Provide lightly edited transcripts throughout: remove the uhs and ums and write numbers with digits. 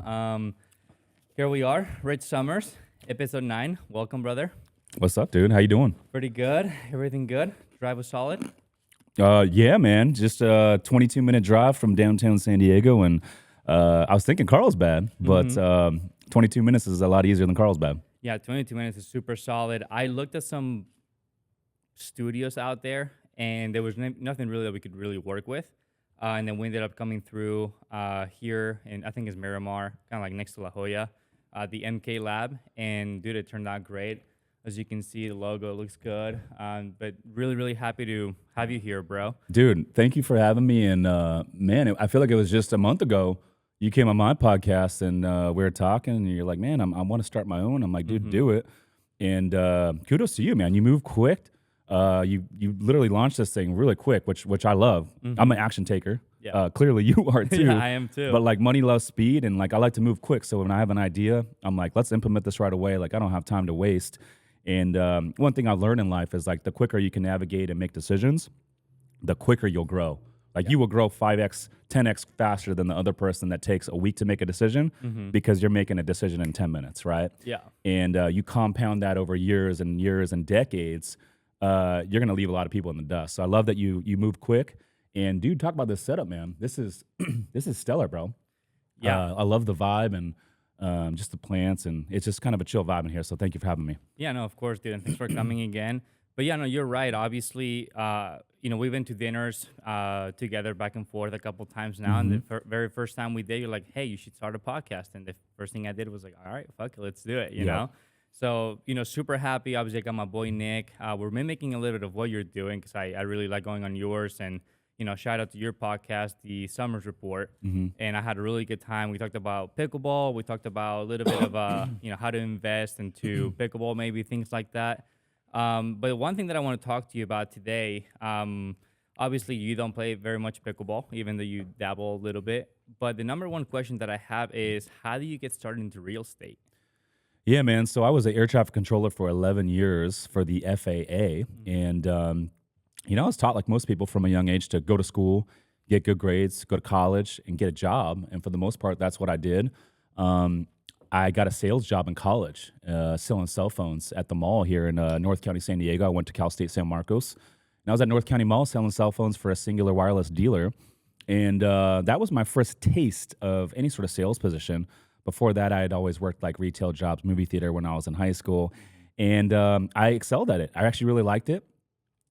Here we are, Rich Sommers, Ep.9. Welcome, brother. What's up, dude? How you doing? Pretty good. Everything good? Drive was solid? Yeah, man. Just a 22-minute drive from downtown San Diego, and I was thinking Carlsbad, but 22 minutes is a lot easier than Carlsbad. Yeah, 22 minutes is super solid. I looked at some studios out there, and there was nothing really that we could really work with. And then we ended up coming through here, and I think it's Miramar, kind of like next to La Jolla, the MK Lab. And dude, it turned out great. As you can see, the logo looks good. But really, really happy to have you here, bro. Dude, thank you for having me. And man, I feel like it was just a month ago you came on my podcast, and we were talking, and you're like, man, I want to start my own. I'm like, dude, do it. And kudos to you, man. You move quick. You literally launched this thing really quick, which I love. I'm an action taker. Yeah. Clearly you are too. Yeah, I am too. But like money loves speed, and like I like to move quick. So when I have an idea, I'm like, let's implement this right away. Like I don't have time to waste. And one thing I've learned in life is like the quicker you can navigate and make decisions, the quicker you'll grow. Like you will grow 5x, 10x faster than the other person that takes a week to make a decision because you're making a decision in 10 minutes, right? Yeah. And you compound that over years and years and decades. You're gonna leave a lot of people in the dust. So I love that you move quick. And dude, talk about this setup, man. This is this is stellar, bro. Yeah. I love the vibe and just the plants, and it's just kind of a chill vibe in here. So thank you for having me. Yeah, no, of course, dude, and thanks for coming again. But yeah, no, you're right. Obviously, we've been to dinners together back and forth a couple times now. And the very first time we did, you're like, hey, you should start a podcast. And the first thing I did was like, all right, fuck it, let's do it, you know? So, super happy. Obviously, I got my boy Nick. We're mimicking a little bit of what you're doing because I really like going on yours. And, shout out to your podcast, the Sommers Report. And I had a really good time. We talked about pickleball. We talked about a little bit of, how to invest into pickleball, maybe things like that. But one thing that I want to talk to you about today, obviously you don't play very much pickleball, even though you dabble a little bit. But the number one question that I have is, how do you get started into real estate? Yeah, man. So I was an air traffic controller for 11 years for the FAA. And, I was taught, like most people from a young age, to go to school, get good grades, go to college, and get a job. And for the most part, that's what I did. I got a sales job in college, selling cell phones at the mall here in North County, San Diego. I went to Cal State San Marcos. And I was at North County Mall selling cell phones for a Singular Wireless dealer. And that was my first taste of any sort of sales position. Before that, I had always worked like retail jobs, movie theater when I was in high school. And I excelled at it. I actually really liked it.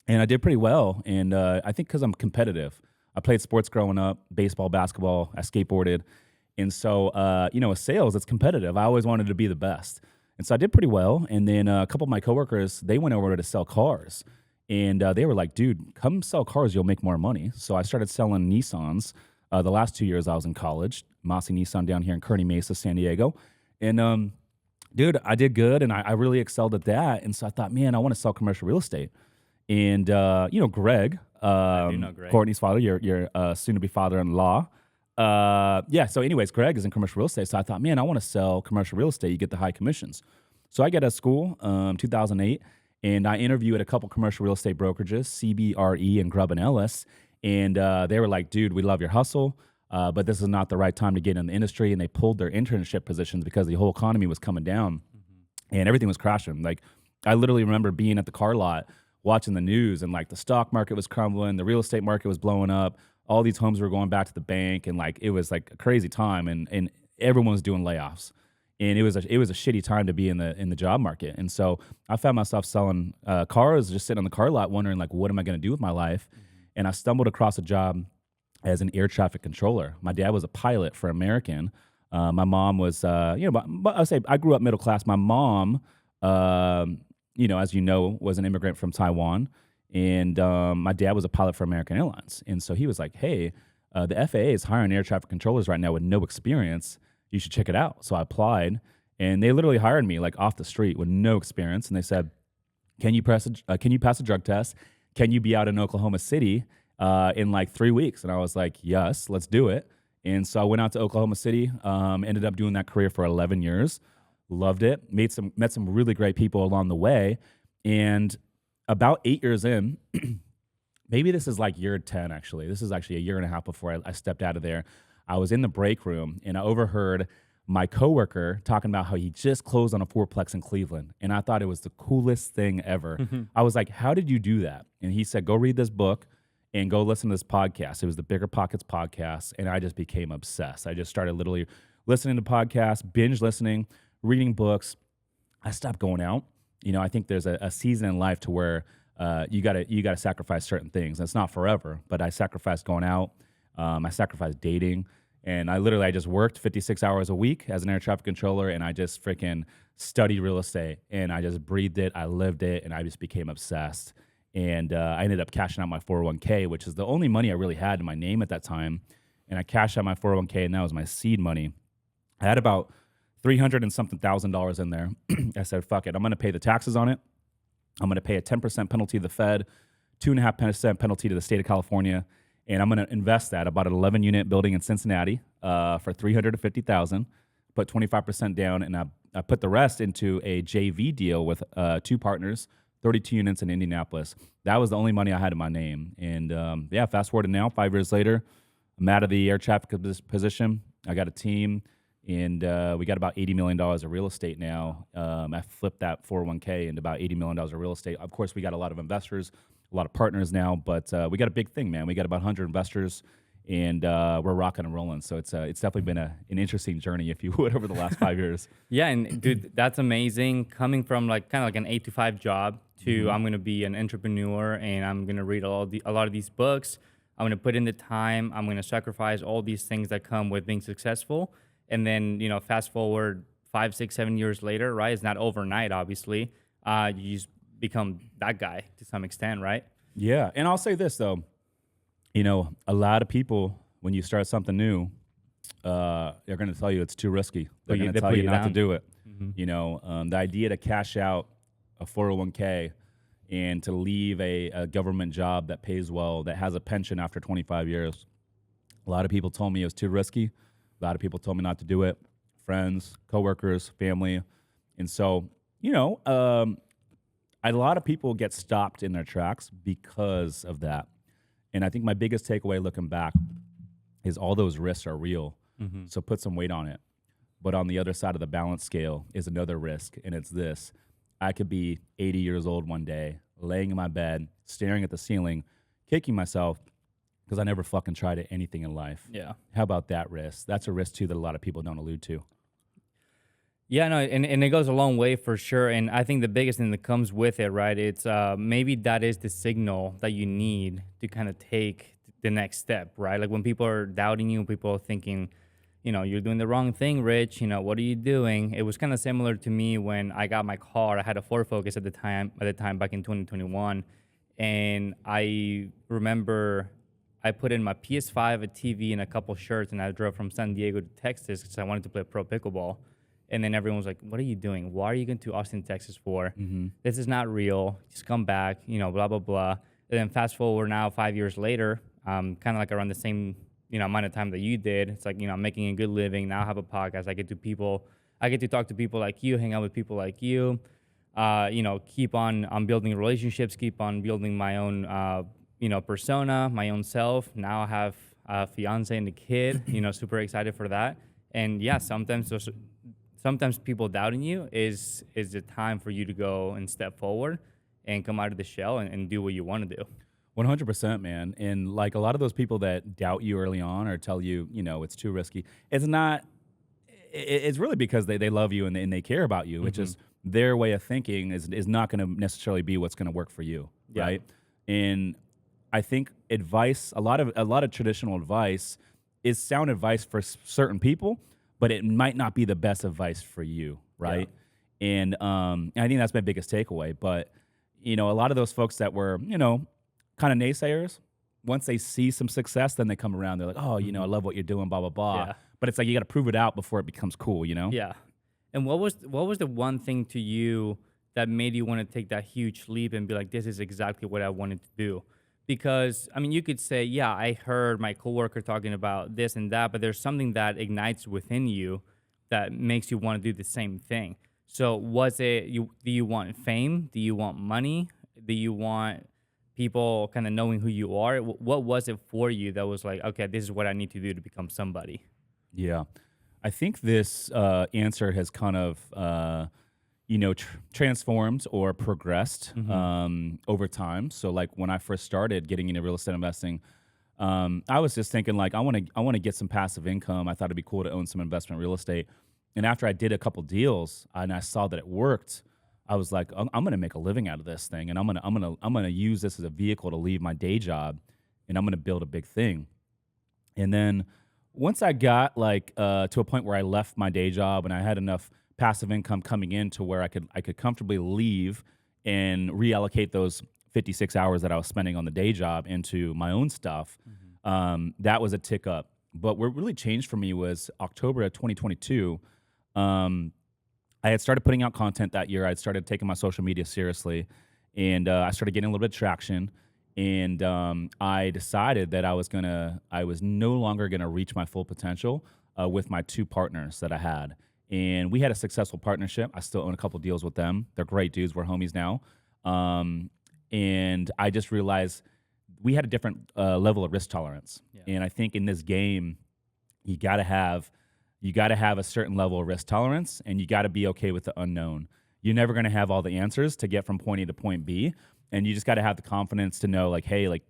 And I did pretty well. And I think because I'm competitive. I played sports growing up, baseball, basketball. I skateboarded. And so, with sales, it's competitive. I always wanted to be the best. And so I did pretty well. And then a couple of my coworkers, they went over to sell cars. And they were like, dude, come sell cars. You'll make more money. So I started selling Nissans. The last 2 years I was in college, Mossy Nissan down here in Kearny Mesa, San Diego. And, dude, I did good, and I really excelled at that. And so I thought, man, I want to sell commercial real estate. And, Greg, I do know Greg. Courtney's father, your soon-to-be father-in-law. So anyways, Greg is in commercial real estate. So I thought, man, I want to sell commercial real estate. You get the high commissions. So I get at school, 2008, and I interview at a couple commercial real estate brokerages, CBRE and Grubb & Ellis. And they were like, dude, we love your hustle, but this is not the right time to get in the industry. And they pulled their internship positions because the whole economy was coming down and everything was crashing. Like, I literally remember being at the car lot watching the news, and like the stock market was crumbling, the real estate market was blowing up, all these homes were going back to the bank, and like it was like a crazy time, and everyone was doing layoffs. And it was a shitty time to be in the job market. And so I found myself selling cars, just sitting on the car lot wondering, like, what am I going to do with my life? And I stumbled across a job as an air traffic controller. My dad was a pilot for American. My mom was, I say I grew up middle class. My mom, as you know, was an immigrant from Taiwan. And my dad was a pilot for American Airlines. And so he was like, hey, the FAA is hiring air traffic controllers right now with no experience. You should check it out. So I applied, and they literally hired me like off the street with no experience. And they said, can you pass a drug test? Can you be out in Oklahoma City in like 3 weeks? And I was like, yes, let's do it. And so I went out to Oklahoma City, ended up doing that career for 11 years. Loved it. Met some really great people along the way. And about 8 years in, maybe this is like year 10, actually. This is actually a year and a half before I stepped out of there. I was in the break room, and I overheard my coworker talking about how he just closed on a fourplex in Cleveland. And I thought it was the coolest thing ever. I was like, how did you do that? And he said, go read this book and go listen to this podcast. It was the Bigger Pockets podcast. And I just became obsessed. I just started literally listening to podcasts, binge listening, reading books. I stopped going out. You know, I think there's a season in life to where you gotta sacrifice certain things. And it's not forever, but I sacrificed going out. I sacrificed dating. And I just worked 56 hours a week as an air traffic controller, and I just freaking studied real estate, and I just breathed it, I lived it, and I just became obsessed. And I ended up cashing out my 401k, which is the only money I really had in my name at that time. And I cashed out my 401k, and that was my seed money. I had about $300 and something thousand in there. I said, fuck it, I'm going to pay the taxes on it. I'm going to pay a 10% penalty to the Fed, 2.5% penalty to the state of California. And I'm going to invest that about an 11-unit building in Cincinnati for $350,000. Put 25% down, and I put the rest into a JV deal with 2 partners, 32 units in Indianapolis. That was the only money I had in my name. And fast forward to now, 5 years later, I'm out of the air traffic position. I got a team, and we got about $80 million of real estate now. I flipped that 401k into about $80 million of real estate. Of course, we got a lot of investors, a lot of partners now, but we got a big thing, man. We got about 100 investors, and we're rocking and rolling. So it's definitely been an interesting journey, if you would, over the last 5 years. Yeah, and dude, that's amazing. Coming from like kind of like an 8 to 5 job to I'm gonna be an entrepreneur, and I'm gonna read a lot of these books. I'm gonna put in the time. I'm gonna sacrifice all these things that come with being successful, and then fast forward 5, 6, 7 years later, right? It's not overnight, obviously. You just become that guy to some extent, right? Yeah, and I'll say this though, a lot of people, when you start something new, they're going to tell you it's too risky. They're going to tell you not to do it. The idea to cash out a 401k and to leave a government job that pays well, that has a pension after 25 years, a lot of people told me it was too risky. A lot of people told me not to do it. Friends, coworkers, family. And so, a lot of people get stopped in their tracks because of that. And I think my biggest takeaway looking back is all those risks are real. So put some weight on it. But on the other side of the balance scale is another risk, and it's this. I could be 80 years old one day, laying in my bed, staring at the ceiling, kicking myself because I never fucking tried anything in life. Yeah. How about that risk? That's a risk, too, that a lot of people don't allude to. Yeah, no, and it goes a long way for sure. And I think the biggest thing that comes with it, right, it's maybe that is the signal that you need to kind of take the next step, right? Like when people are doubting you, people are thinking, you're doing the wrong thing, Rich. What are you doing? It was kind of similar to me when I got my car. I had a Ford Focus at the time back in 2021. And I remember I put in my PS5, a TV, and a couple shirts, and I drove from San Diego to Texas because I wanted to play pro pickleball. And then everyone was like, what are you doing? Why are you going to Austin, Texas for? This is not real. Just come back, blah, blah, blah. And then fast forward now 5 years later, kind of like around the same, amount of time that you did. It's like, I'm making a good living. Now I have a podcast. I get to talk to people like you, hang out with people like you, keep on building relationships, keep on building my own, persona, my own self. Now I have a fiance and a kid, super excited for that. And yeah, sometimes people doubting you is the time for you to go and step forward and come out of the shell and do what you want to do. 100%, man. And like a lot of those people that doubt you early on or tell you, it's too risky, it's not, it's really because they love you and they care about you. It's just their way of thinking is not going to necessarily be what's going to work for you, right? And I think advice, a lot of traditional advice is sound advice for certain people, but it might not be the best advice for you, right? Yeah. And I think that's my biggest takeaway. But, a lot of those folks that were, kind of naysayers, once they see some success, then they come around. They're like, oh, I love what you're doing, blah, blah, blah. Yeah. But it's like you got to prove it out before it becomes cool, Yeah. And what was the one thing to you that made you want to take that huge leap and be like, this is exactly what I wanted to do? Because, you could say, yeah, I heard my coworker talking about this and that, but there's something that ignites within you that makes you want to do the same thing. So was it, do you want fame? Do you want money? Do you want people kind of knowing who you are? What was it for you that was like, okay, this is what I need to do to become somebody? Yeah. I think this answer has kind of, transformed or progressed Mm-hmm. over time. So, like when I first started getting into real estate investing, I was just thinking like I want to get some passive income. I thought it'd be cool to own some investment real estate. And after I did a couple deals and I saw that it worked, I was like, I'm going to make a living out of this thing, and I'm gonna use this as a vehicle to leave my day job, and I'm going to build a big thing. And then once I got like to a point where I left my day job and I had enough passive income coming in to where I could comfortably leave and reallocate those 56 hours that I was spending on the day job into my own stuff, Mm-hmm. that was a tick up. But what really changed for me was October of 2022. Um, I had started putting out content that year. I'd started taking my social media seriously, and I started getting a little bit of traction. And I decided that I was no longer gonna reach my full potential with my two partners that I had. And we had a successful partnership. I still own a couple deals with them. They're great dudes. We're homies now. Um, and I just realized we had a different level of risk tolerance. Yeah. And I think in this game, you got to have a certain level of risk tolerance, and you got to be okay with the unknown. You're never going to have all the answers to get from point A to point B, and you just got to have the confidence to know like, hey, like,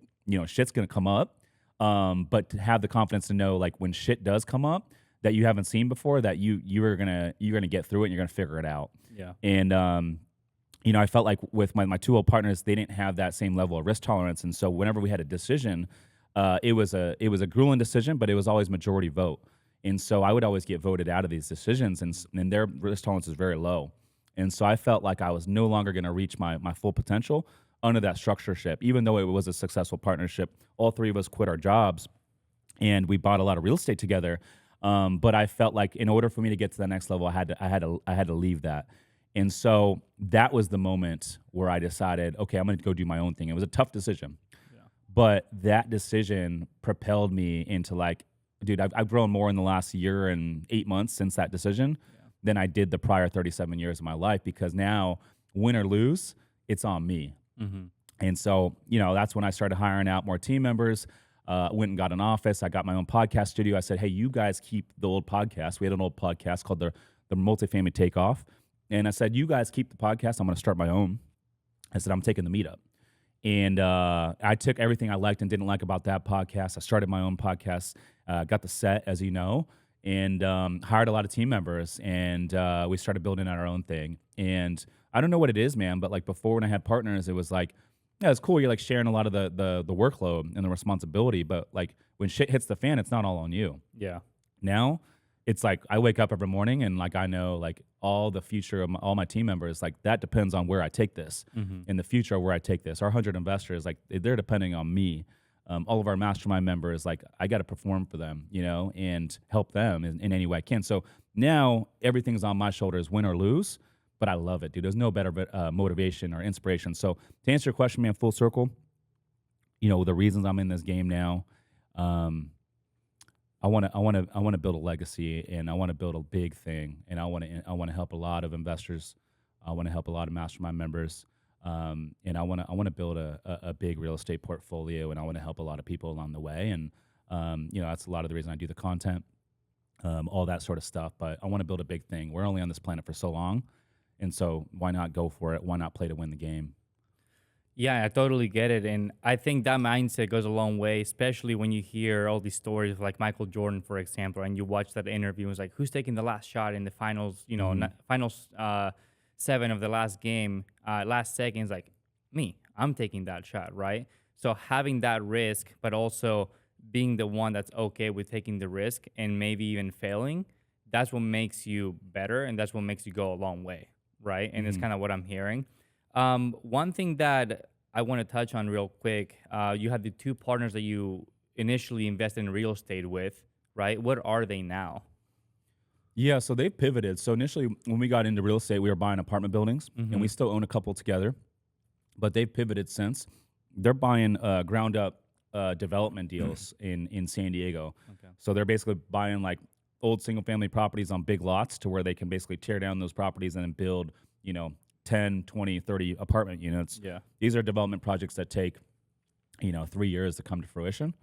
shit's going to come up, but to have the confidence to know like when shit does come up that you haven't seen before, that you're gonna get through it and you're gonna figure it out. Yeah. And I felt like with my two old partners, they didn't have that same level of risk tolerance, and so whenever we had a decision, it was a grueling decision, but it was always majority vote. And so I would always get voted out of these decisions, and their risk tolerance is very low. And so I felt like I was no longer going to reach my full potential under that structureship, even though it was a successful partnership. All three of us quit our jobs, and we bought a lot of real estate together. But I felt like in order for me to get to the next level, I had to leave that. And so that was the moment where I decided, okay, I'm going to go do my own thing. It was a tough decision, Yeah. but that decision propelled me into like, dude, I've grown more in the last year and 8 months since that decision Yeah. than I did the prior 37 years of my life, because now, win or lose, it's on me. Mm-hmm. And so, that's when I started hiring out more team members. Went and got an office. I got my own podcast studio. I said, hey, you guys keep the old podcast. We had an old podcast called the Multifamily Takeoff. And I said, you guys keep the podcast. I'm going to start my own. I said, I'm taking the meetup. And I took everything I liked and didn't like about that podcast. I started my own podcast, got the set, as you know, and hired a lot of team members. And we started building our own thing. And I don't know what it is, man, but like before when I had partners, it was like, yeah, it's cool. You're like sharing a lot of the workload and the responsibility. But like when shit hits the fan, it's not all on you. Yeah. Now it's like I wake up every morning and like I know like all the future of all my team members, like that depends on where I take this. Mm-hmm. In the future where I take this. Our 100 investors, like they're depending on me. All of our mastermind members, like I got to perform for them, and help them in any way I can. So now everything's on my shoulders, win or lose. But I love it, dude. There's no better motivation or inspiration. So to answer your question, man, full circle, the reasons I'm in this game now, I want to build a legacy, and I want to build a big thing, and I want to help a lot of investors. I want to help a lot of mastermind members, and I want to build a big real estate portfolio, and I want to help a lot of people along the way. And that's a lot of the reason I do the content, all that sort of stuff. But I want to build a big thing. We're only on this planet for so long. And so why not go for it? Why not play to win the game? Yeah, I totally get it. And I think that mindset goes a long way, especially when you hear all these stories of like Michael Jordan, for example, and you watch that interview. It's like, who's taking the last shot in the finals, finals 7 of the last game, last seconds, like me, I'm taking that shot, right? So having that risk, but also being the one that's okay with taking the risk and maybe even failing, that's what makes you better. And that's what makes you go a long way. Right. And it's kind of what I'm hearing. One thing that I want to touch on real quick, you had the two partners that you initially invested in real estate with, right? What are they now? Yeah, so they've pivoted. So initially when we got into real estate, we were buying apartment buildings, and we still own a couple together, but they've pivoted since. They're buying ground up development deals in San Diego. Okay. So they're basically buying like old single family properties on big lots to where they can basically tear down those properties and then build, 10, 20, 30 apartment units. Yeah. These are development projects that take, 3 years to come to fruition.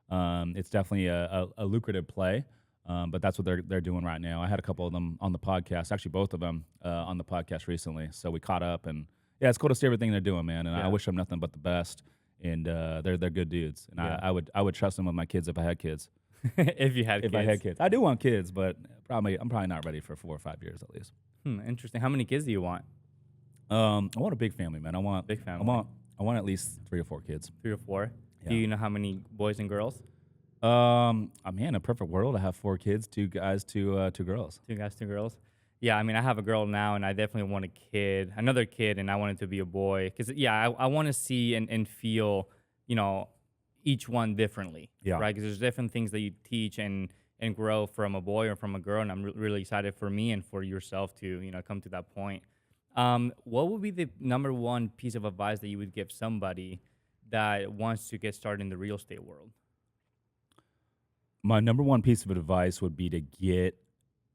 It's definitely a lucrative play. But that's what they're doing right now. I had a couple of them on the podcast, actually both of them on the podcast recently. So we caught up, and yeah, it's cool to see everything they're doing, man. And I Yeah. wish them nothing but the best. And they're good dudes, and Yeah. I would trust them with my kids if I had kids. If you had If kids. I had kids, I do want kids, but I'm probably not ready for 4 or 5 years at least. Interesting. How many kids do you want? I want a big family, man. I want Big family. I want at least 3 or 4 kids. 3 or 4. Yeah. Do you know how many boys and girls? Man, a perfect world. I have 4 kids, 2 guys, 2 girls. 2 guys, 2 girls. Yeah, I mean, I have a girl now, and I definitely want another kid, and I want it to be a boy. Because, yeah, I want to see and feel, each one differently. Yeah. Right? Because there's different things that you teach and grow from a boy or from a girl, and I'm really excited for me and for yourself to, come to that point. What would be the number one piece of advice that you would give somebody that wants to get started in the real estate world? My number one piece of advice would be to get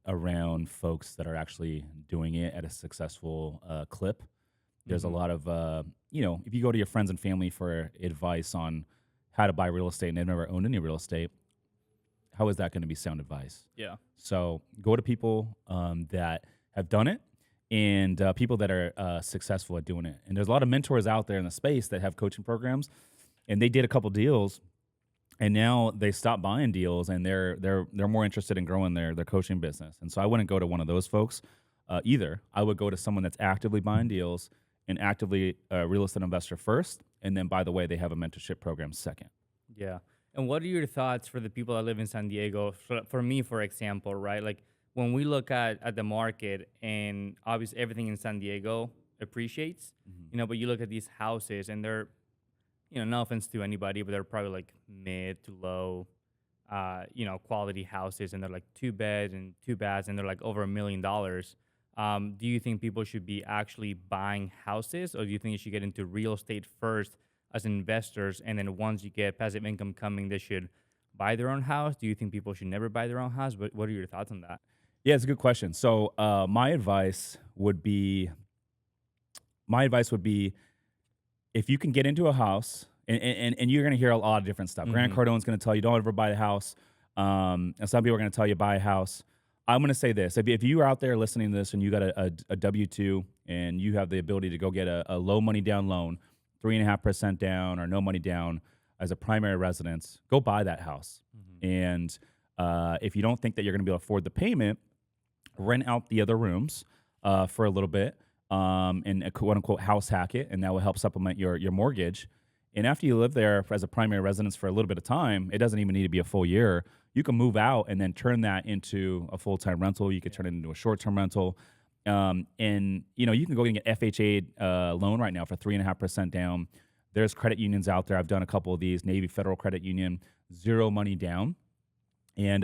around folks that are actually doing it at a successful clip. There's a lot of, if you go to your friends and family for advice on how to buy real estate and they've never owned any real estate, how is that going to be sound advice? Yeah. So go to people that have done it and people that are successful at doing it. And there's a lot of mentors out there in the space that have coaching programs, and they did a couple deals, and now they stopped buying deals, and they're more interested in growing their coaching business. And so I wouldn't go to one of those folks either. I would go to someone that's actively buying deals and actively a real estate investor first, and then, by the way, they have a mentorship program second. Yeah. And what are your thoughts for the people that live in San Diego? For me, for example, right? Like when we look at the market, and obviously everything in San Diego appreciates, but you look at these houses and they're, no offense to anybody, but they're probably like mid to low, quality houses, and they're like 2 beds and 2 baths, and they're like over $1 million. Do you think people should be actually buying houses, or do you think you should get into real estate first as investors, and then once you get passive income coming, they should buy their own house? Do you think people should never buy their own house? What are your thoughts on that? Yeah, it's a good question. So my advice would be if you can get into a house, and you're going to hear a lot of different stuff. Grant Cardone's going to tell you don't ever buy a house, and some people are going to tell you buy a house. I'm going to say this. If you are out there listening to this and you got a W-2 and you have the ability to go get a low money down loan, 3.5% down or no money down as a primary residence, go buy that house. And if you don't think that you're going to be able to afford the payment, rent out the other rooms for a little bit and quote unquote house hack it, and that will help supplement your mortgage. And after you live there as a primary residence for a little bit of time, it doesn't even need to be a full year. You can move out and then turn that into a full-time rental. You could turn it into a short-term rental. And, you can go and get FHA loan right now for 3.5% down. There's credit unions out there. I've done a couple of these. Navy Federal Credit Union, 0 money down. And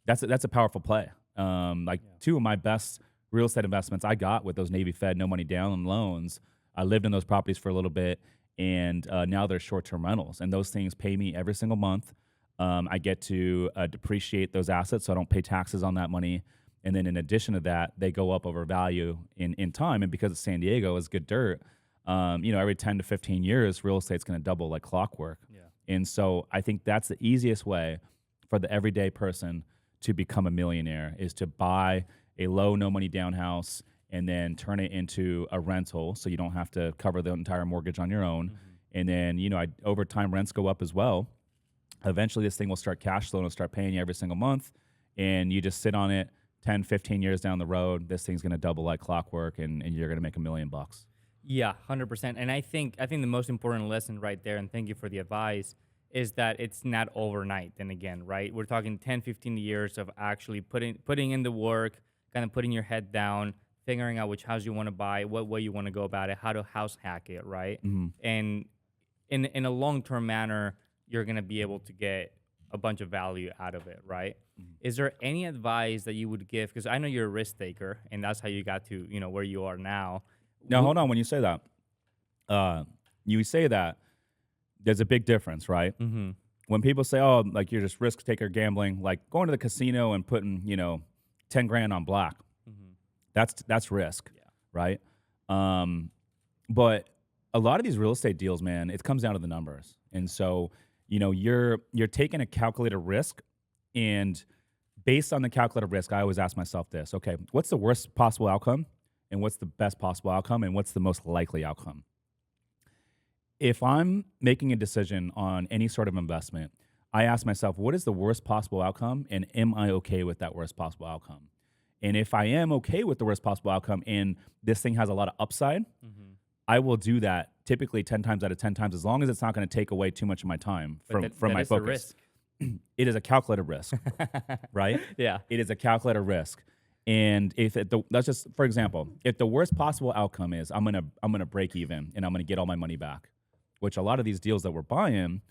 that's a powerful play. 2 of my best real estate investments I got with those Navy Fed no money down loans. I lived in those properties for a little bit, and now they're short-term rentals. And those things pay me every single month. I get to depreciate those assets, so I don't pay taxes on that money. And then in addition to that, they go up over value in time. And because it's San Diego, is good dirt, every 10 to 15 years, real estate's going to double like clockwork. Yeah. And so I think that's the easiest way for the everyday person to become a millionaire, is to buy a low, no money down house and then turn it into a rental, so you don't have to cover the entire mortgage on your own. And then, over time, rents go up as well. Eventually, this thing will start cash flowing, it'll start paying you every single month, and you just sit on it 10, 15 years down the road. This thing's going to double like clockwork, and you're going to make $1 million. Yeah, 100%. And I think the most important lesson right there, and thank you for the advice, is that it's not overnight. And again, right, we're talking 10, 15 years of actually putting in the work, kind of putting your head down, figuring out which house you want to buy, what way you want to go about it, how to house hack it, right? And in a long-term manner, you're going to be able to get a bunch of value out of it, right? Is there any advice that you would give? Because I know you're a risk taker, and that's how you got to, where you are now. Now, hold on. When you say that, there's a big difference, right? When people say, oh, like you're just risk taker gambling, like going to the casino and putting, 10 grand on black, that's risk, right? But a lot of these real estate deals, man, it comes down to the numbers. And so, you're taking a calculated risk, and based on the calculated risk, I always ask myself this: okay, what's the worst possible outcome, and what's the best possible outcome, and what's the most likely outcome? If I'm making a decision on any sort of investment, I ask myself, what is the worst possible outcome, and am I okay with that worst possible outcome? And if I am okay with the worst possible outcome, and this thing has a lot of upside, I will do that typically 10 times out of 10 times, as long as it's not going to take away too much of my time from That my is a focus. risk. It is a calculated risk, right? Yeah. It is a calculated risk. And if let's just, for example, if the worst possible outcome is I'm gonna break even and I'm gonna get all my money back, which a lot of these deals that we're buying,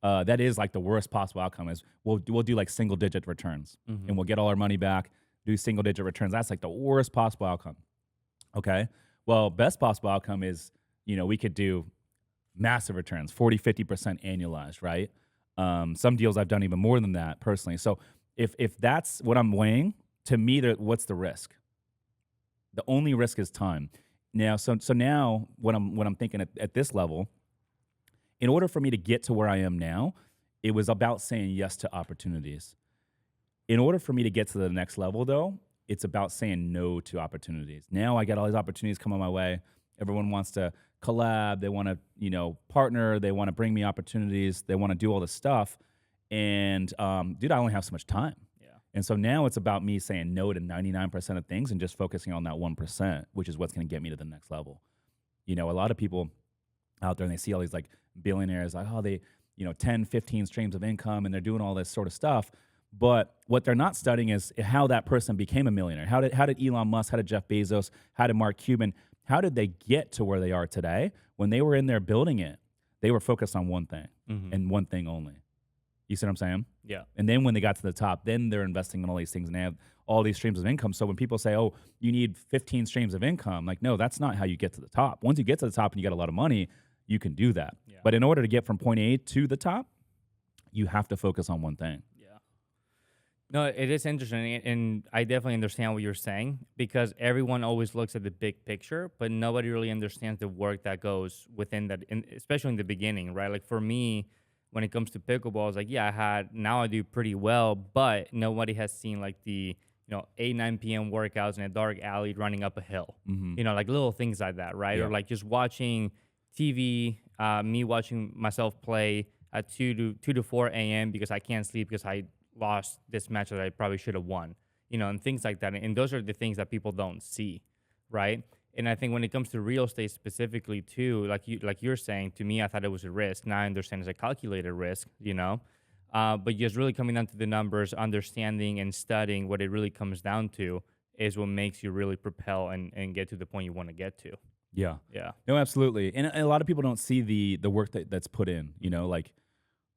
that is like the worst possible outcome is we'll do like single digit returns and we'll get all our money back, do single digit returns. That's like the worst possible outcome. Okay. Well, best possible outcome is, we could do massive returns, 40, 50% annualized, right? Some deals I've done even more than that personally. So if that's what I'm weighing, to me, what's the risk? The only risk is time. Now, so now what I'm thinking at this level, in order for me to get to where I am now, it was about saying yes to opportunities. In order for me to get to the next level, though, it's about saying no to opportunities. Now I got all these opportunities coming my way. Everyone wants to collab. They want to, partner. They want to bring me opportunities. They want to do all this stuff. And, dude, I only have so much time. Yeah. And so now it's about me saying no to 99% of things and just focusing on that 1%, which is what's going to get me to the next level. A lot of people out there, and they see all these like billionaires, like, oh, they, 10, 15 streams of income, and they're doing all this sort of stuff. But what they're not studying is how that person became a millionaire. How did Elon Musk, how did Jeff Bezos, how did Mark Cuban, how did they get to where they are today? When they were in there building it, they were focused on one thing and one thing only. You see what I'm saying? Yeah. And then when they got to the top, then they're investing in all these things and they have all these streams of income. So when people say, oh, you need 15 streams of income, like, no, that's not how you get to the top. Once you get to the top and you got a lot of money, you can do that. Yeah. But in order to get from point A to the top, you have to focus on one thing. No, it is interesting, and I definitely understand what you're saying, because everyone always looks at the big picture, but nobody really understands the work that goes within that, especially in the beginning, right? Like for me, when it comes to pickleball, it's like, yeah, now I do pretty well, but nobody has seen like the 8, 9 p.m. workouts in a dark alley running up a hill, like little things like that, right? Yeah. Or like just watching TV, me watching myself play at 2 to 4 a.m. because I can't sleep because I lost this match that I probably should have won, and things like that. And those are the things that people don't see, right? And I think when it comes to real estate specifically too, like you're saying, to me, I thought it was a risk. Now I understand it's a calculated risk, but just really coming down to the numbers, understanding and studying what it really comes down to is what makes you really propel and get to the point you want to get to. Yeah. Yeah. No, absolutely. And a lot of people don't see the work that's put in,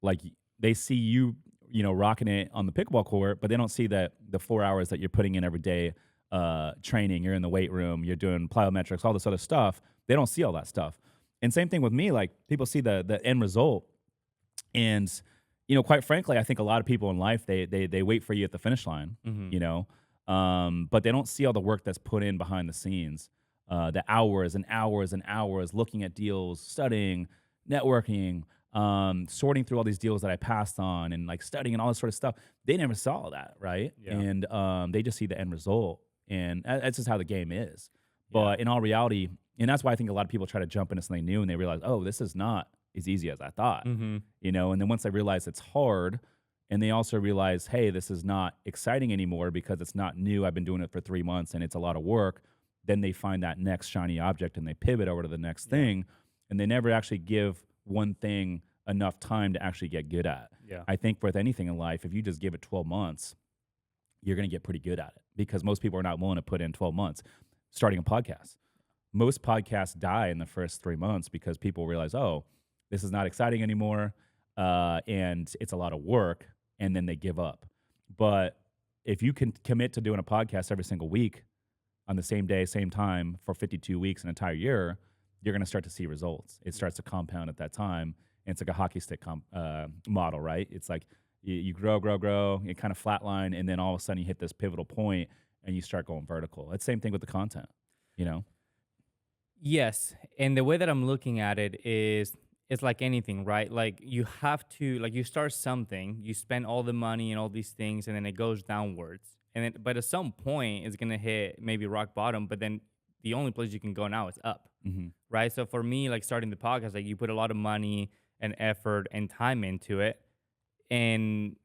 like they see you, rocking it on the pickleball court, but they don't see that the 4 hours that you're putting in every day, training, you're in the weight room, you're doing plyometrics, all this other stuff. They don't see all that stuff. And same thing with me, like people see the end result. And, quite frankly, I think a lot of people in life, they wait for you at the finish line, but they don't see all the work that's put in behind the scenes, the hours and hours and hours looking at deals, studying, networking, sorting through all these deals that I passed on and like studying and all this sort of stuff. They never saw that, right? Yeah. And they just see the end result. And that's just how the game is. But in all reality, and that's why I think a lot of people try to jump into something new and they realize, oh, this is not as easy as I thought, and then once they realize it's hard, and they also realize, hey, this is not exciting anymore because it's not new. I've been doing it for 3 months and it's a lot of work. Then they find that next shiny object and they pivot over to the next thing, and they never actually give one thing enough time to actually get good at. Yeah. I think with anything in life, if you just give it 12 months, you're going to get pretty good at it, because most people are not willing to put in 12 months. Starting a podcast. Most podcasts die in the first 3 months because people realize, oh, this is not exciting anymore, and it's a lot of work, and then they give up. But if you can commit to doing a podcast every single week on the same day, same time for 52 weeks, an entire year, you're going to start to see results. It starts to compound at that time. And it's like a hockey stick model, right? It's like you grow, you kind of flatline, and then all of a sudden you hit this pivotal point and you start going vertical. It's the same thing with the content, Yes. And the way that I'm looking at it is it's like anything, right? Like you have to, like you start something, you spend all the money and all these things, and then it goes downwards. And then, but at some point, it's gonna hit maybe rock bottom. But then the only place you can go now is up, Mm-hmm. right? So for me, like starting the podcast, like you put a lot of money and effort and time into it, and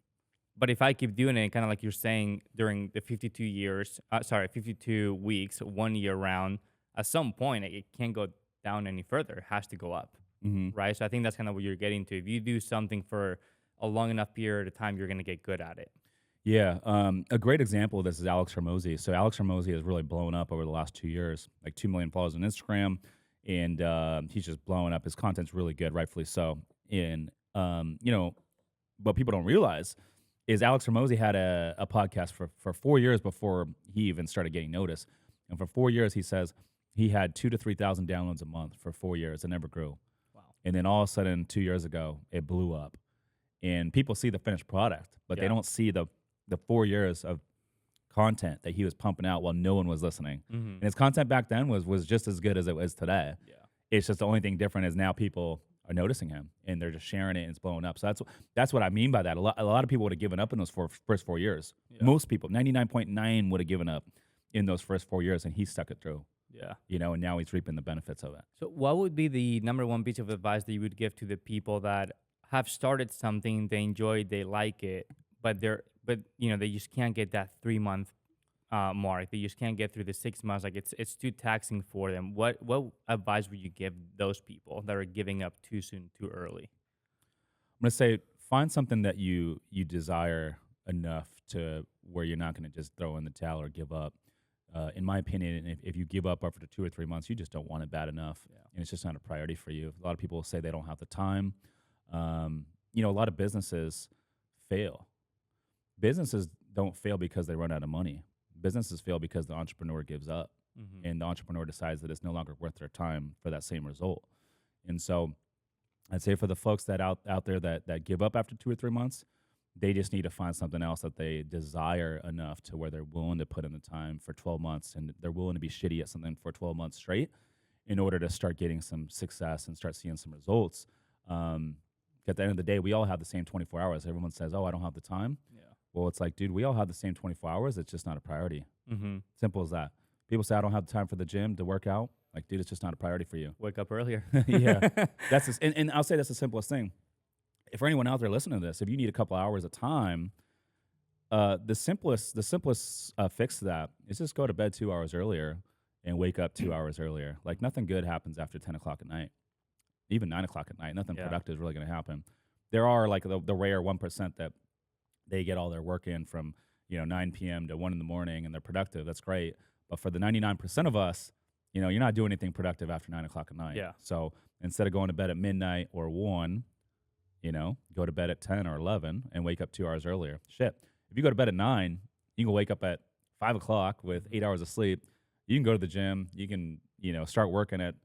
but if I keep doing it, kind of like you're saying, during the 52 weeks, 1 year round, at some point it can't go down any further. It has to go up, Mm-hmm. right? So I think that's kind of what you're getting to. If you do something for a long enough period of time, you're going to get good at it. Yeah. A great example of this is Alex Hormozy. So Alex Hormozy has really blown up over the last 2 years, like 2 million followers on Instagram, and he's just blowing up. His content's really good, rightfully so. And what people don't realize is Alex Hormozy had a podcast for 4 years before he even started getting noticed. And for 4 years, he says he had 2,000 to 3,000 downloads a month for 4 years. It never grew. Wow. And then all of a sudden, 2 years ago, it blew up. And people see the finished product, but they don't see the 4 years of content that he was pumping out while no one was listening. Mm-hmm. And his content back then was just as good as it was today. Yeah. It's just the only thing different is now people are noticing him and they're just sharing it and it's blowing up. So that's what I mean by that. A lot of people would have given up in those first 4 years. Yeah. Most people, 99.9 would have given up in those first 4 years, and he stuck it through. Yeah. And now he's reaping the benefits of it. So what would be the number one piece of advice that you would give to the people that have started something, they enjoy it, they like it, but they just can't get that 3 month mark. They just can't get through the 6 months. Like it's too taxing for them. What advice would you give those people that are giving up too soon, too early? I'm gonna say find something that you desire enough to where you're not gonna just throw in the towel or give up. In my opinion, if you give up after 2 or 3 months, you just don't want it bad enough, and it's just not a priority for you. A lot of people say they don't have the time. A lot of businesses fail. Businesses don't fail because they run out of money. Businesses fail because the entrepreneur gives up, and the entrepreneur decides that it's no longer worth their time for that same result. And so I'd say for the folks that out there that give up after 2 or 3 months, they just need to find something else that they desire enough to where they're willing to put in the time for 12 months, and they're willing to be shitty at something for 12 months straight in order to start getting some success and start seeing some results. At the end of the day, we all have the same 24 hours. Everyone says, oh, I don't have the time. Yeah. Well, it's like, dude, we all have the same 24 hours. It's just not a priority. Mm-hmm. Simple as that. People say, I don't have the time for the gym to work out. Like, dude, it's just not a priority for you. Wake up earlier. Yeah. And I'll say that's the simplest thing. If for anyone out there listening to this, if you need a couple hours of time, the simplest fix to that is just go to bed 2 hours earlier and wake up 2 hours earlier. Like, nothing good happens after 10 o'clock at night. Even 9 o'clock at night, nothing productive is really going to happen. There are like the rare 1% that they get all their work in from 9 p.m. to 1 in the morning and they're productive. That's great. But for the 99% of us, you're not doing anything productive after 9 o'clock at night. Yeah. So instead of going to bed at midnight or 1, go to bed at 10 or 11 and wake up 2 hours earlier. Shit. If you go to bed at 9, you can wake up at 5 o'clock with 8 hours of sleep. You can go to the gym. You can, start working at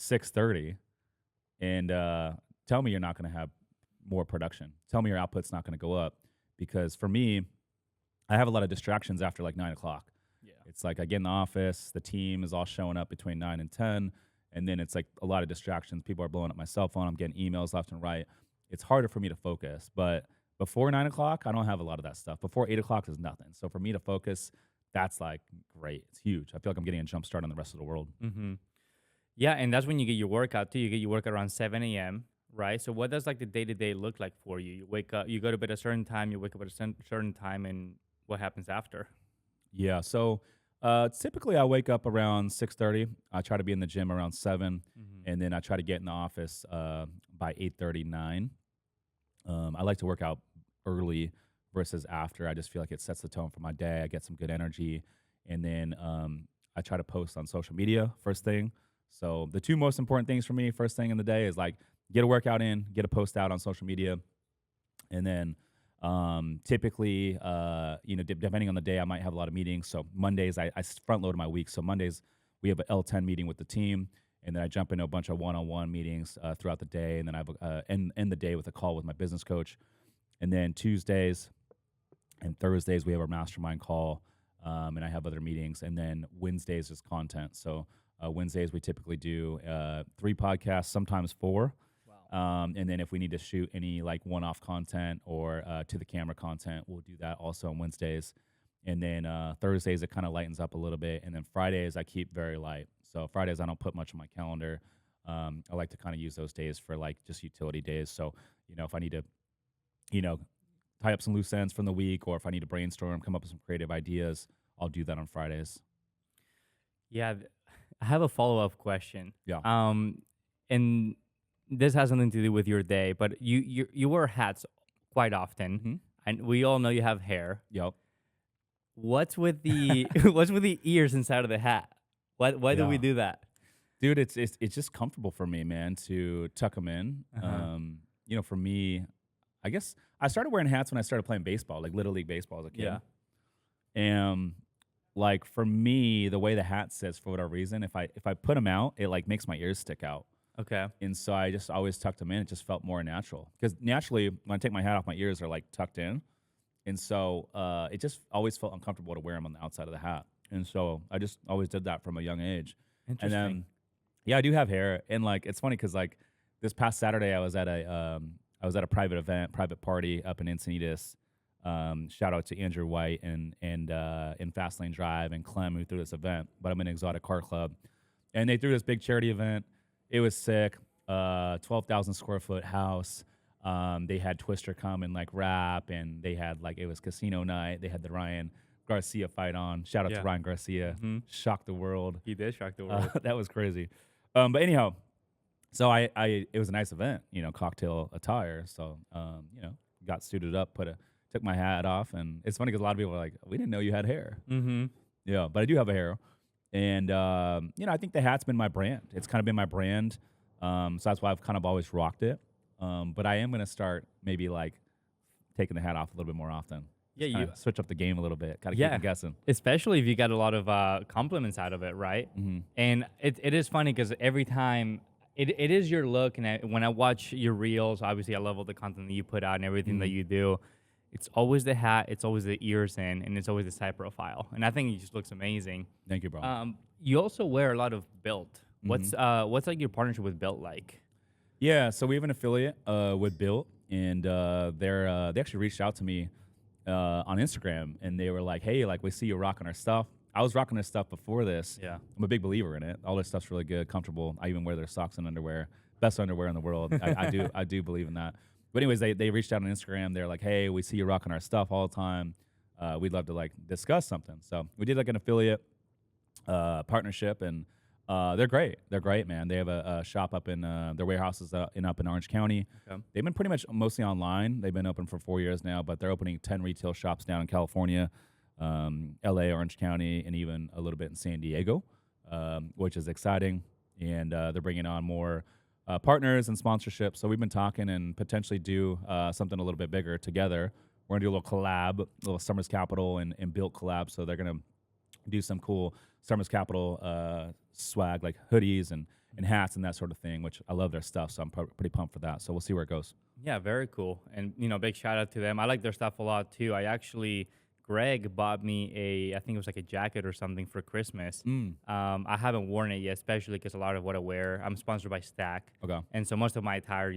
6:30. And tell me you're not going to have more production. Tell me your output's not going to go up. Because for me, I have a lot of distractions after like 9 o'clock. Yeah. It's like I get in the office, the team is all showing up between 9 and 10. And then it's like a lot of distractions. People are blowing up my cell phone. I'm getting emails left and right. It's harder for me to focus. But before 9 o'clock, I don't have a lot of that stuff. Before 8 o'clock is nothing. So for me to focus, that's like great. It's huge. I feel like I'm getting a jump start on the rest of the world. Mm-hmm. Yeah, and that's when you get your workout too. You get your workout around 7 a.m., right? So what does like the day-to-day look like for you? You wake up, you go to bed at a certain time, you wake up at a certain time, and what happens after? Yeah, so typically I wake up around 6:30. I try to be in the gym around 7, and then I try to get in the office by 8:30, 9. I like to work out early versus after. I just feel like it sets the tone for my day. I get some good energy, and then I try to post on social media first thing. So the two most important things for me first thing in the day is like get a workout in, get a post out on social media. And then typically, depending on the day, I might have a lot of meetings. So Mondays, I front load my week. So Mondays, we have an L10 meeting with the team. And then I jump into a bunch of one-on-one meetings throughout the day. And then I have end the day with a call with my business coach. And then Tuesdays and Thursdays, we have our mastermind call. And I have other meetings. And then Wednesdays is content. So Wednesdays, we typically do 3 podcasts, sometimes 4. And then if we need to shoot any like one-off content or to the camera content, we'll do that also on Wednesdays. And then Thursdays, it kind of lightens up a little bit. And then Fridays, I keep very light. So Fridays, I don't put much on my calendar. I like to kind of use those days for like just utility days. So, if I need to, tie up some loose ends from the week, or if I need to brainstorm, come up with some creative ideas, I'll do that on Fridays. Yeah, I have a follow-up question. Yeah. And this has something to do with your day, but you wear hats quite often, Mm-hmm. and we all know you have hair. Yep. What's with the what's with the ears inside of the hat? Why do we Yeah. do that? Dude, it's just comfortable for me, man, to tuck them in. For me, I guess I started wearing hats when I started playing baseball, like Little League baseball as a kid. Yeah. And like for me, the way the hat sits, for whatever reason, if I put them out, it like makes my ears stick out. Okay. And so I just always tucked them in. It just felt more natural. Because naturally, when I take my hat off, my ears are like tucked in. And so it just always felt uncomfortable to wear them on the outside of the hat. And so I just always did that from a young age. Interesting. And then, yeah, I do have hair. And like, it's funny because like this past Saturday, I was at a private event, private party up in Encinitas. Shout out to Andrew White and in Fastlane Drive and Clem who threw this event. But I'm in Exotic Car Club. And they threw this big charity event. It was sick. 12,000 square foot house. They had Twister come and like rap, and they had like, it was casino night. They had the Ryan Garcia fight on. Shout out to Ryan Garcia. Shocked the world. He did shock the world. That was crazy. But anyhow, so it was a nice event, cocktail attire. So, got suited up, took my hat off. And it's funny because a lot of people are like, we didn't know you had hair. Mm-hmm. Yeah, but I do have a hair. And, I think the hat's been my brand. It's kind of been my brand. So that's why I've kind of always rocked it. But I am going to start maybe like taking the hat off a little bit more often. Yeah, Just you kinda switch up the game a little bit. Kind of keep them guessing. Especially if you got a lot of compliments out of it, right? Mm-hmm. And it is funny because every time it is your look, and when I watch your reels, obviously I love all the content that you put out and everything that you do. It's always the hat, it's always the ears in, and it's always the side profile. And I think it just looks amazing. Thank you, bro. You also wear a lot of Built. What's like your partnership with Built like? Yeah, so we have an affiliate with Built, and they actually reached out to me on Instagram, and they were like, "Hey, like we see you rocking our stuff." I was rocking their stuff before this. Yeah, I'm a big believer in it. All their stuff's really good, comfortable. I even wear their socks and underwear, best underwear in the world. I do believe in that. But anyways, they reached out on Instagram. They're like, "Hey, we see you rocking our stuff all the time. We'd love to like discuss something." So we did like an affiliate partnership, and they're great. They're great, man. They have a shop up in their warehouses up in Orange County. Okay. They've been pretty much mostly online. They've been open for 4 years now, but they're opening 10 retail shops down in California, LA, Orange County, and even a little bit in San Diego, which is exciting. And they're bringing on more partners and sponsorships. So we've been talking and potentially do something a little bit bigger together. We're gonna do a little collab, a little Sommers Capital and Built collab. So they're gonna do some cool Sommers Capital swag, like hoodies and hats and that sort of thing, which I love their stuff. So I'm pretty pumped for that. So we'll see where it goes. Yeah, very cool. And, big shout out to them. I like their stuff a lot too. Greg bought me I think it was like a jacket or something for Christmas. I haven't worn it yet, especially because a lot of what I wear, I'm sponsored by Stack. Okay. And so most of my attire,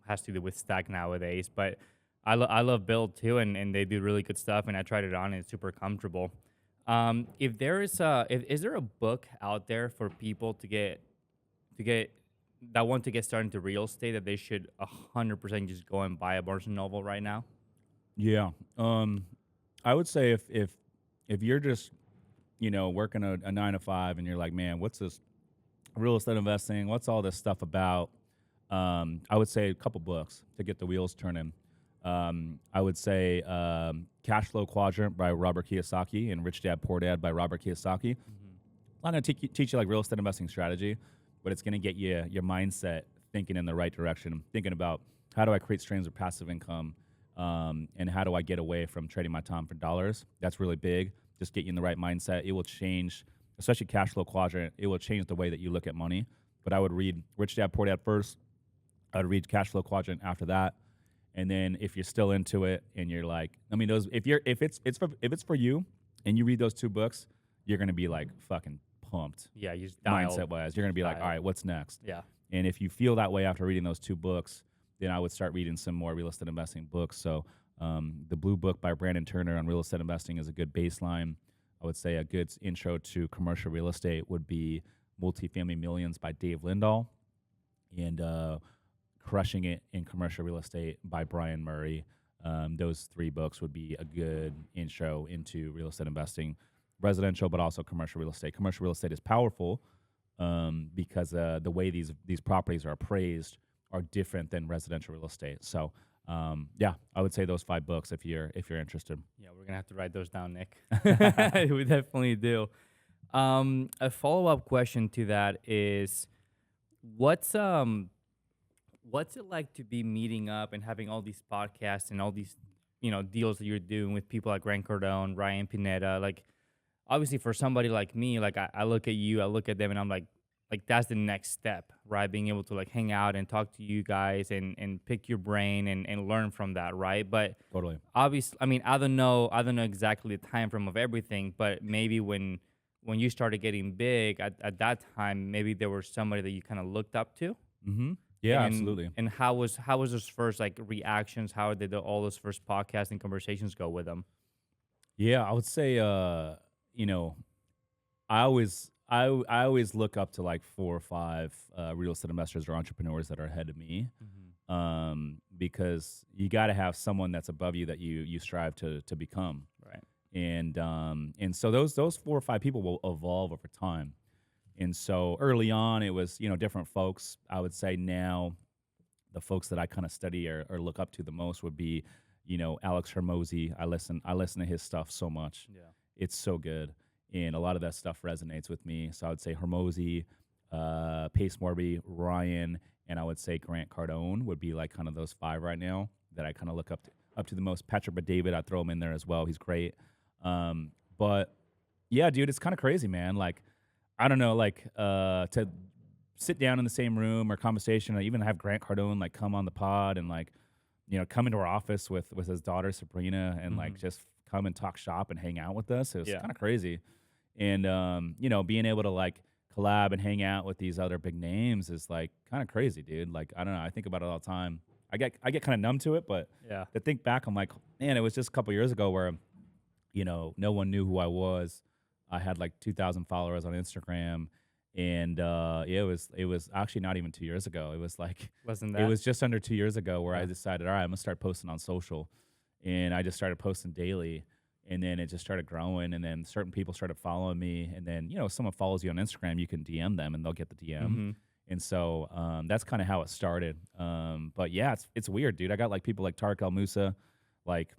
has to do with Stack nowadays. But I love Build too, and they do really good stuff. And I tried it on, and it's super comfortable. Is there a book out there for people to get that want to get started into real estate that they should 100% just go and buy a Barnes and Noble right now? Yeah. I would say if you're just, working a 9 to 5 and you're like, man, what's this real estate investing? What's all this stuff about? I would say a couple books to get the wheels turning. I would say Cash Flow Quadrant by Robert Kiyosaki and Rich Dad Poor Dad by Robert Kiyosaki. I'm not going to teach you like real estate investing strategy, but it's going to get you your mindset thinking in the right direction, thinking about how do I create streams of passive income, and how do I get away from trading my time for dollars. That's really big. Just get you in the right mindset. It will change, especially Cash Flow Quadrant. It will change the way that you look at money. But I would read Rich Dad Poor Dad first. I would read Cash Flow Quadrant after that. And then if you're still into it and you're like, if it's for you and you read those two books, you're gonna be like fucking pumped. Yeah, you just Mindset wise, you're gonna be like, all right, what's next? Yeah. And if you feel that way after reading those 2 books, then I would start reading some more real estate investing books. So the Blue Book by Brandon Turner on real estate investing is a good baseline. I would say a good intro to commercial real estate would be Multifamily Millions by Dave Lindahl, and Crushing It in Commercial Real Estate by Brian Murray. Those 3 books would be a good intro into real estate investing, residential, but also commercial real estate. Commercial real estate is powerful because the way these properties are appraised are different than residential real estate. So yeah, I would say those 5 books if you're interested. Yeah, we're gonna have to write those down, Nick. We definitely do. A follow-up question to that is, what's it like to be meeting up and having all these podcasts and all these deals that you're doing with people like Grant Cardone, Ryan Pineda? Like, obviously for somebody like me, like I look at you, I look at them, and I'm like that's the next step, right? Being able to like hang out and talk to you guys and pick your brain and learn from that, right? But Totally. obviously, I mean, I don't know exactly the time frame of everything, but maybe when you started getting big at that time, maybe there was somebody that you kind of looked up to. Mm-hmm. Yeah, And absolutely. and how was those first like reactions? How did all those first podcasts and conversations go with them? Yeah, I would say, I always look up to like 4 or 5 real estate investors or entrepreneurs that are ahead of me, because you got to have someone that's above you that you strive to become. Right. And so those 4 or 5 people will evolve over time. And so early on, it was different folks. I would say now, the folks that I kind of study or look up to the most would be, Alex Hermosi. I listen to his stuff so much. Yeah. It's so good. And a lot of that stuff resonates with me. So I would say Hermosi, Pace Morby, Ryan, and I would say Grant Cardone would be like kind of those 5 right now that I kind of look up to the most. Patrick David, I'd throw him in there as well. He's great. But yeah, dude, it's kind of crazy, man. Like, I don't know, like to sit down in the same room or conversation, or even have Grant Cardone like come on the pod and like, come into our office with his daughter Sabrina and like just come and talk shop and hang out with us. It was kind of crazy. And, being able to like collab and hang out with these other big names is like kind of crazy, dude. Like, I don't know. I think about it all the time. I get kind of numb to it, but to think back, I'm like, man, it was just a couple years ago where, no one knew who I was. I had like 2,000 followers on Instagram. And it was actually not even 2 years ago. It was like, Wasn't that? it was just under 2 years ago where I decided, all right, I'm gonna start posting on social. And I just started posting daily. And then it just started growing, and then certain people started following me. And then, if someone follows you on Instagram, you can DM them, and they'll get the DM. And so that's kind of how it started. But yeah, it's weird, dude. I got like people like Tarek El Moussa, like,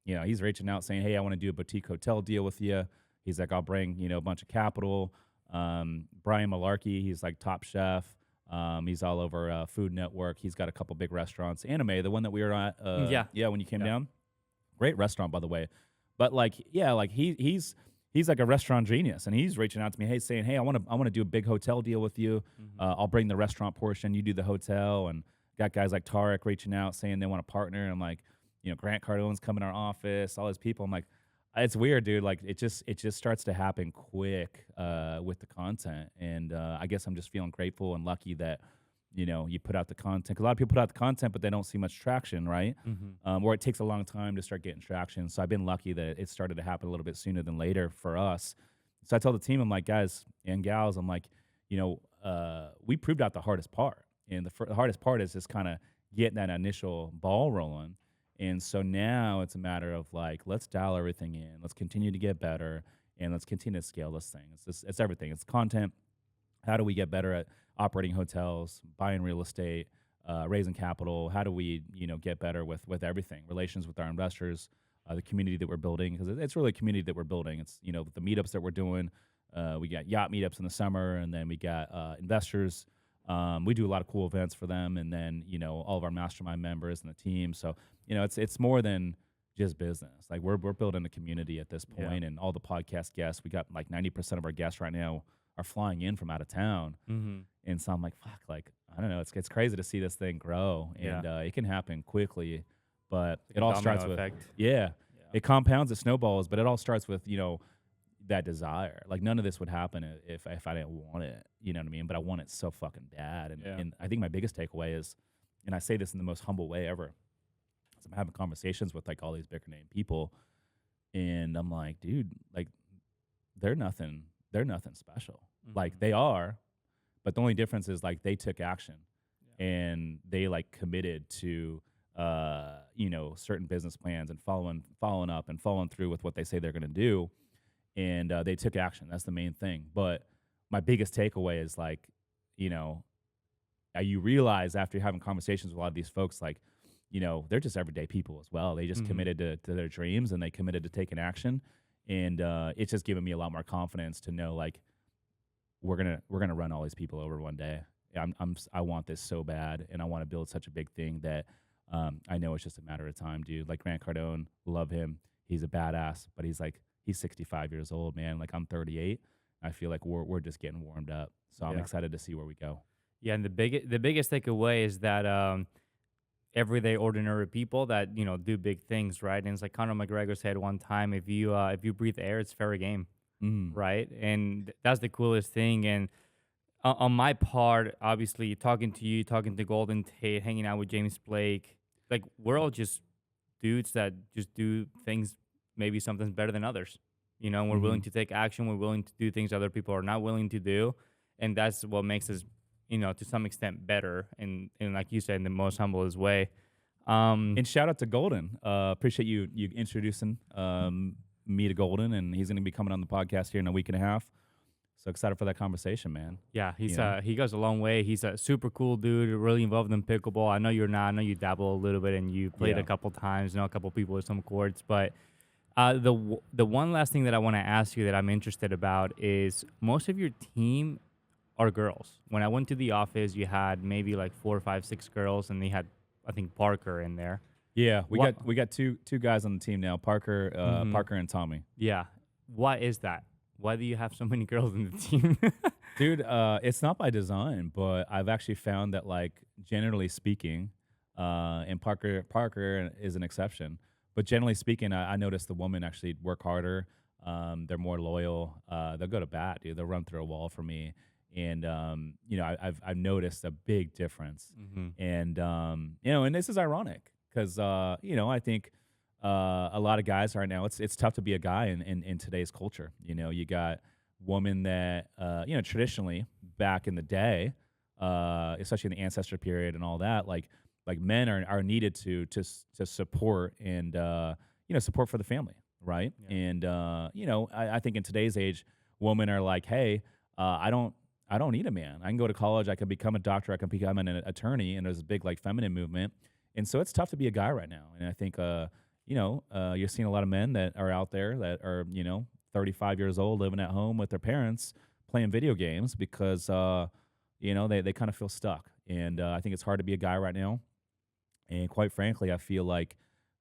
he's reaching out saying, hey, I want to do a boutique hotel deal with you. He's like, I'll bring, a bunch of capital. Brian Malarkey, he's like Top Chef. He's all over Food Network. He's got a couple big restaurants. Anime, the one that we were at, when you came down. Great restaurant, by the way. But like, he's like a restaurant genius, and he's reaching out to me, saying, hey, I want to do a big hotel deal with you. I'll bring the restaurant portion, you do the hotel. And got guys like Tarek reaching out saying they want to partner. And I'm like, Grant Cardone's coming to our office, all his people. I'm like, it's weird, dude. Like it just starts to happen quick with the content, and I guess I'm just feeling grateful and lucky that you put out the content. 'Cause a lot of people put out the content, but they don't see much traction, right? Or it takes a long time to start getting traction. So I've been lucky that it started to happen a little bit sooner than later for us. So I told the team, I'm like, guys and gals, I'm like, we proved out the hardest part, and the hardest part is just kind of getting that initial ball rolling. And so now it's a matter of like, let's dial everything in. Let's continue to get better, and let's continue to scale this thing. It's everything. It's content. How do we get better at operating hotels, buying real estate, raising capital? How do we, get better with everything? Relations with our investors, the community that we're building, because it's really a community that we're building. It's, the meetups that we're doing. We got yacht meetups in the summer, and then we got investors. We do a lot of cool events for them, and then all of our mastermind members and the team. So it's more than just business. Like we're building a community at this point, and all the podcast guests. We got like 90% of our guests right now are flying in from out of town, and so I'm like, fuck, like I don't know. It's crazy to see this thing grow, and it can happen quickly, but it all starts with it compounds, it snowballs, but it all starts with the that desire. Like none of this would happen if I didn't want it. You know what I mean? But I want it so fucking bad. And Yeah. and I think my biggest takeaway is, and I say this in the most humble way ever, is I'm having conversations with like all these bigger name people, and I'm like, dude, like they're nothing special. Like they are, but the only difference is like they took action and they like committed to certain business plans and following up and following through with what they say they're going to do, and they took action. That's the main thing. But my biggest takeaway is like, you realize after having conversations with a lot of these folks, like, they're just everyday people as well. They just committed to their dreams, and they committed to taking action. And it's just given me a lot more confidence to know, like, we're gonna run all these people over one day. I want this so bad, and I want to build such a big thing that I know it's just a matter of time, dude. Like Grant Cardone, love him. He's a badass, but he's 65 years old, man. Like I'm 38. I feel like we're just getting warmed up. So I'm excited to see where we go. Yeah, and the biggest takeaway is that everyday ordinary people that do big things, right? And it's like Conor McGregor said one time, if you breathe air, it's fair game, right? And that's the coolest thing. And on my part, obviously, talking to you, talking to Golden Tate, hanging out with James Blake, like we're all just dudes that just do things maybe something's better than others. We're willing to take action. We're willing to do things other people are not willing to do, and that's what makes us, to some extent better. And like you said, in the most humblest way. And shout out to Golden. Appreciate you introducing me to Golden, and he's going to be coming on the podcast here in a week and a half. So excited for that conversation, man. Yeah, he goes a long way. He's a super cool dude, really involved in pickleball. I know you're not. I know you dabble a little bit and you played a couple times, a couple people with some courts. But the one last thing that I want to ask you that I'm interested about is most of your team are girls. When I went to the office, you had maybe like 4, 5, 6 girls, and they had, I think, Parker in there. Yeah, we got two guys on the team now, Parker and Tommy. Yeah, why is that? Why do you have so many girls in the team? Dude, it's not by design, but I've actually found that, like, generally speaking, and Parker is an exception, but generally speaking, I noticed the women actually work harder. They're more loyal. They'll go to bat, dude. They'll run through a wall for me. And, I've noticed a big difference. And, and this is ironic because, I think a lot of guys right now, it's tough to be a guy in today's culture. You got women that, traditionally back in the day, especially in the ancestor period and all that, like men are needed to support and, support for the family. Right. Yeah. And, I think in today's age, women are like, hey, I don't need a man. I can go to college. I can become a doctor. I can become an attorney. And there's a big feminine movement. And so it's tough to be a guy right now. And I think, you're seeing a lot of men that are out there that are, 35 years old, living at home with their parents, playing video games because, they kind of feel stuck. And I think it's hard to be a guy right now. And quite frankly, I feel like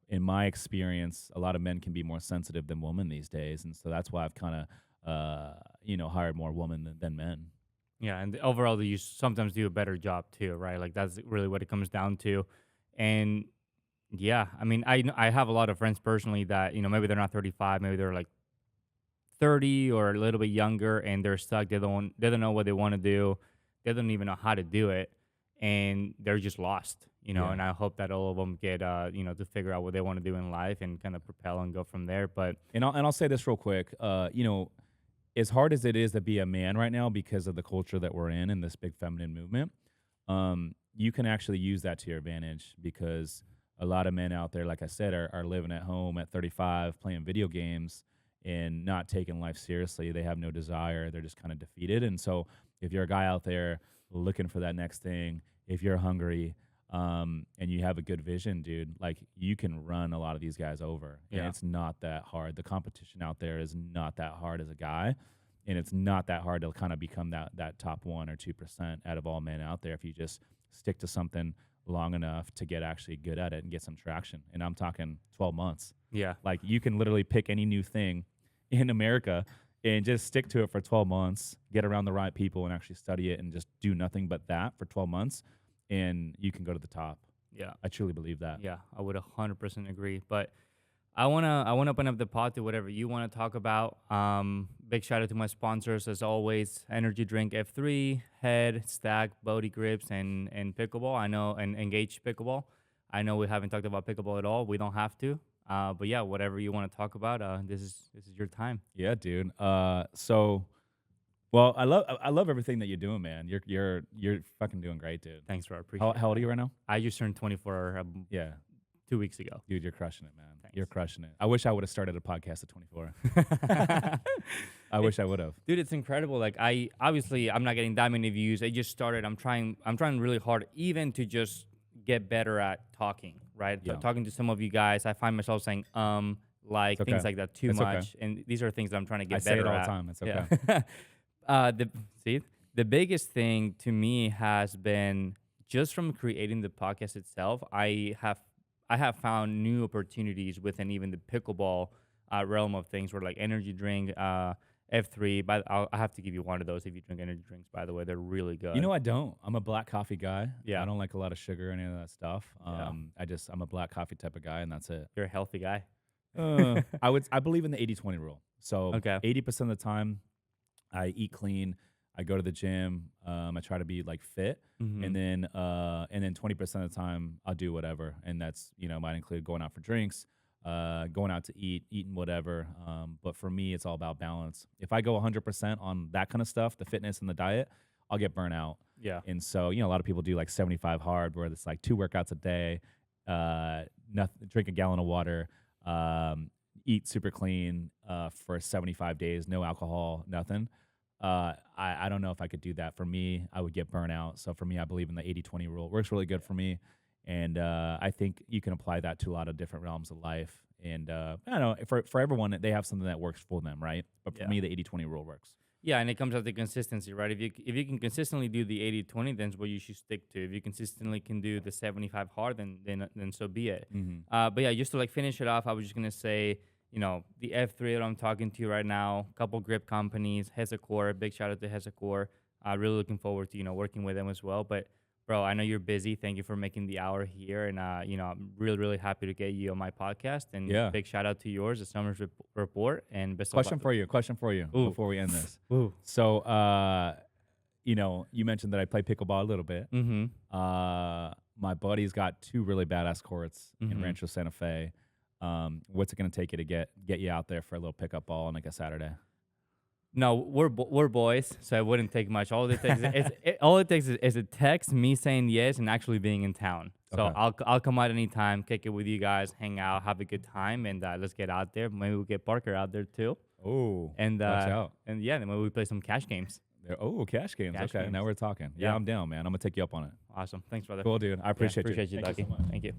in my experience, a lot of men can be more sensitive than women these days. And so that's why I've kind of, hired more women than men. Yeah, and overall, you sometimes do a better job too, right? Like that's really what it comes down to. And yeah, I mean, I have a lot of friends personally that, maybe they're not 35, maybe they're like 30 or a little bit younger, and they're stuck. They don't know what they want to do. They don't even know how to do it, and they're just lost, Yeah. And I hope that all of them get, to figure out what they want to do in life and kind of propel and go from there. But I'll say this real quick, as hard as it is to be a man right now because of the culture that we're in this big feminine movement, you can actually use that to your advantage because a lot of men out there, like I said, are living at home at 35, playing video games and not taking life seriously. They have no desire. They're just kind of defeated. And so if you're a guy out there looking for that next thing, if you're hungry, and you have a good vision, dude, like you can run a lot of these guys over. Yeah. And it's not that hard. The competition out there is not that hard as a guy. And it's not that hard to kind of become that top 1 or 2% out of all men out there if you just stick to something long enough to get actually good at it and get some traction. And I'm talking 12 months. Yeah. Like you can literally pick any new thing in America and just stick to it for 12 months, get around the right people and actually study it and just do nothing but that for 12 months. And you can go to the top. Yeah. I truly believe that. Yeah, I would 100% agree. But I wanna open up the pod to whatever you want to talk about. Big shout out to my sponsors as always: Energy Drink F3, Head, Stack, Bodie Grips, and Pickleball. I know, and Engage Pickleball. I know we haven't talked about pickleball at all. We don't have to. But yeah, whatever you want to talk about, this is your time. Yeah, dude. Well, I love everything that you're doing, man. You're fucking doing great, dude. Thanks, bro. I appreciate How it. old are you right now? I just turned 24 Yeah, 2 weeks ago. dude, you're crushing it, man. Thanks. You're crushing it. I wish I would have started a podcast at 24. I wish I would have. Dude, it's incredible. Like I'm not getting that many views. I just started. I'm trying really hard even to just get better at talking, right? Yeah. Talking to some of you guys, I find myself saying like It's okay. things like that too It's okay. much. And these are things that I'm trying to get I say better it all at. the time. It's okay. Yeah. The biggest thing to me has been just from creating the podcast itself. I have found new opportunities within even the pickleball realm of things, where like energy drink, F3. But I have to give you one of those if you drink energy drinks. By the way, they're really good. You know, I don't. I'm a black coffee guy. Yeah. I don't like a lot of sugar or any of that stuff. Yeah. I'm a black coffee type of guy, and that's it. You're a healthy guy. I believe in the 80-20 rule. So Okay. 80% of the time, I eat clean. I go to the gym. I try to be like fit, Mhm. and then 20% of the time I'll do whatever, and that's might include going out for drinks, going out to eat, eating whatever. But for me, it's all about balance. If I go 100% on that kind of stuff, the fitness and the diet, I'll get burnt out. Yeah. And so, a lot of people do like 75 hard, where it's like 2 workouts a day, drink a gallon of water, eat super clean for 75 days, no alcohol, nothing. I don't know if I could do that. For me, I would get burnt out. So for me, I believe in the 80-20 rule. It works really good for me. And I think you can apply that to a lot of different realms of life. And I don't know, for everyone, they have something that works for them, right? But for Yeah. me, the 80-20 rule works. Yeah, and it comes out to consistency, right? If you can consistently do the 80-20, then it's what you should stick to. If you consistently can do the 75 hard, then so be it. Mm-hmm. But yeah, just to like finish it off, I was just gonna say, the F3 that I'm talking to right now, couple grip companies, Hesacor, big shout out to Hesacor. Really looking forward to working with them as well. But bro, I know you're busy. Thank you for making the hour here, and I'm really really happy to get you on my podcast. And Yeah. big shout out to yours, the Sommers Report, and best Question of for you Ooh. before we end this. luck. So, you mentioned that I play pickleball a little bit. Mm-hmm. My buddy's got 2 really badass courts in Mhm. Rancho Santa Fe. What's it going to take you to get you out there for a little pickup ball on like a Saturday? No, we're boys, so it wouldn't take much. All it takes is a text, me saying yes, and actually being in town. So Okay. I'll come out anytime, kick it with you guys, hang out, have a good time, and let's get out there. Maybe we'll get Parker out there too. Oh, And watch out. and yeah, then maybe we play some cash games. Cash games. Cash Okay, now games. we're talking. Yeah, Yeah. I'm down, man. I'm gonna take you up on it. Awesome, thanks, brother. Cool, dude. I appreciate you. Appreciate you, Thank Ducky. so much. Thank you.